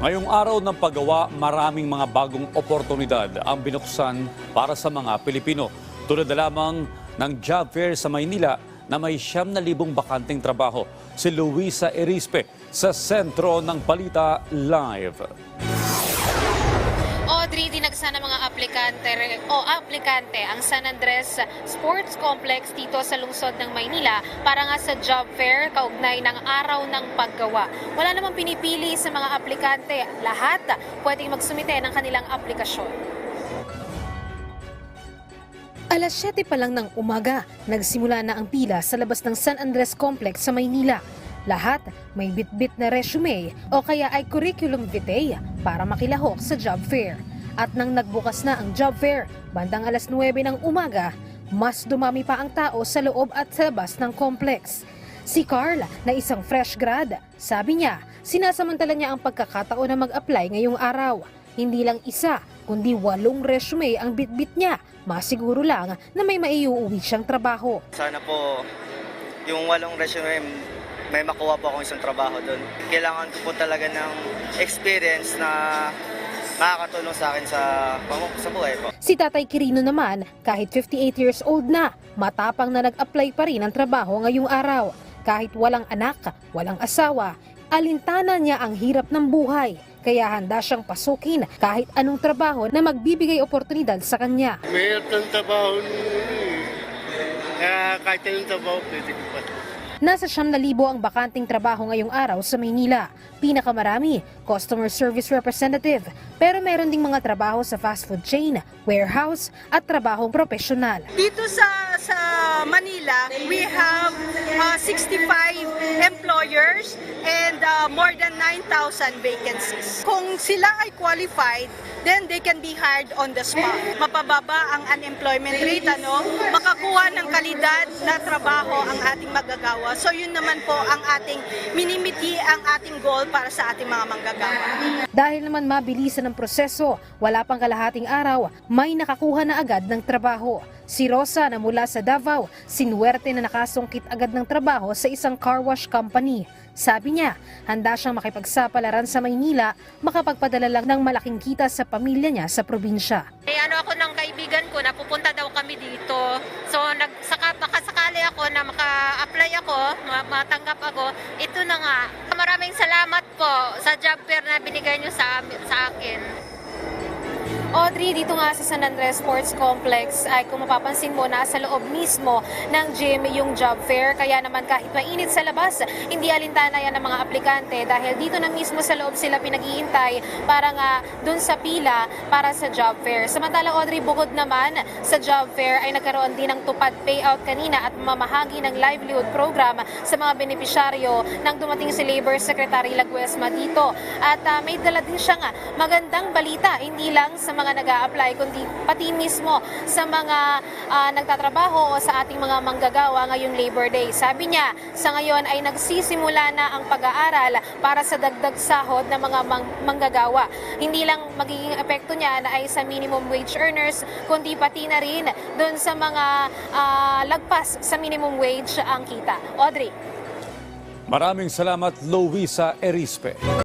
Ngayong araw ng paggawa, maraming mga bagong oportunidad ang binuksan para sa mga Pilipino. Tulad na lamang ng job fair sa Maynila na may 9,000 bakanteng trabaho. Si Luisa Erispe sa sentro ng Balita Live. Audrey, dinagsa ng mga aplikante ang San Andres Sports Complex dito sa lungsod ng Maynila para nga sa job fair kaugnay ng araw ng paggawa. Wala namang pinipili sa mga aplikante. Lahat pwedeng magsumite ng kanilang aplikasyon. Alas 7 pa lang ng umaga, nagsimula na ang pila sa labas ng San Andres Complex sa Maynila. Lahat may bit-bit na resume o kaya ay curriculum vitae para makilahok sa job fair. At nang nagbukas na ang job fair, bandang alas 9 ng umaga, mas dumami pa ang tao sa loob at sa labas ng complex. Si Carl, na isang fresh grad, sabi niya, sinasamantala niya ang pagkakataon na mag-apply ngayong araw. Hindi lang isa, kundi 8 resume ang bit-bit niya. Masiguro lang na may maiuuwi siyang trabaho. Sana po yung 8 resume may makuha po akong isang trabaho doon. Kailangan ko po talaga ng experience na makakatulong sa akin sa buhay po. Si Tatay Quirino naman, kahit 58 years old na, matapang na nag-apply pa rin ng trabaho ngayong araw. Kahit walang anak, walang asawa, alintana niya ang hirap ng buhay. Kaya handa siyang pasukin kahit anong trabaho na magbibigay oportunidad sa kanya. Mayroon ng trabaho kaya kahit anong trabaho pwede ko pa. Nasa 9,000 ang bakanting trabaho ngayong araw sa Maynila. Pinakamarami, customer service representative. Pero meron ding mga trabaho sa fast food chain, warehouse at trabahong profesional. Dito sa Manila, we have 65 employers and more than 9,000 vacancies. Kung sila ay qualified, then they can be hired on the spot. Mapababa ang unemployment rate, makakuha ng kalidad na trabaho ang ating magagawa. So yun naman po ang ating minimiti, ang ating goal para sa ating mga manggagawa. Dahil naman mabilisan ang proseso, wala pang kalahating araw, may nakakuha na agad ng trabaho. Si Rosa na mula sa Davao, sinuwerte na nakasungkit agad ng trabaho sa isang car wash company. Sabi niya, handa siyang makipagsapalaran sa Maynila, makapagpadala lang ng malaking kita sa pamilya niya sa probinsya. Ako ng kaibigan ko na pupunta daw kami dito. So makasakali ako na maka-apply ako, matanggap ako. Ito na nga. Maraming salamat po sa job fair na binigay niyo sa akin. Audrey, dito nga sa San Andres Sports Complex ay kung mapapansin mo, nasa loob mismo ng gym yung job fair. Kaya naman kahit mainit sa labas, hindi alintana yan ng mga aplikante dahil dito na mismo sa loob sila pinag-iintay para nga dun sa pila para sa job fair. Samantala Audrey, bukod naman sa job fair ay nagkaroon din ng tupad payout kanina at mamahagi ng livelihood program sa mga benepisyaryo nang dumating si Labor Secretary Laguesma dito. At may dala din siyang magandang balita, hindi lang sa mga nag-a-apply kundi pati mismo sa mga nagtatrabaho o sa ating mga manggagawa ngayong Labor Day. Sabi niya, sa ngayon ay nagsisimula na ang pag-aaral para sa dagdag sahod ng mga manggagawa. Hindi lang magiging epekto niya na ay sa minimum wage earners, kundi pati na rin doon sa mga lagpas sa minimum wage ang kita. Audrey. Maraming salamat, Luisa Erispe.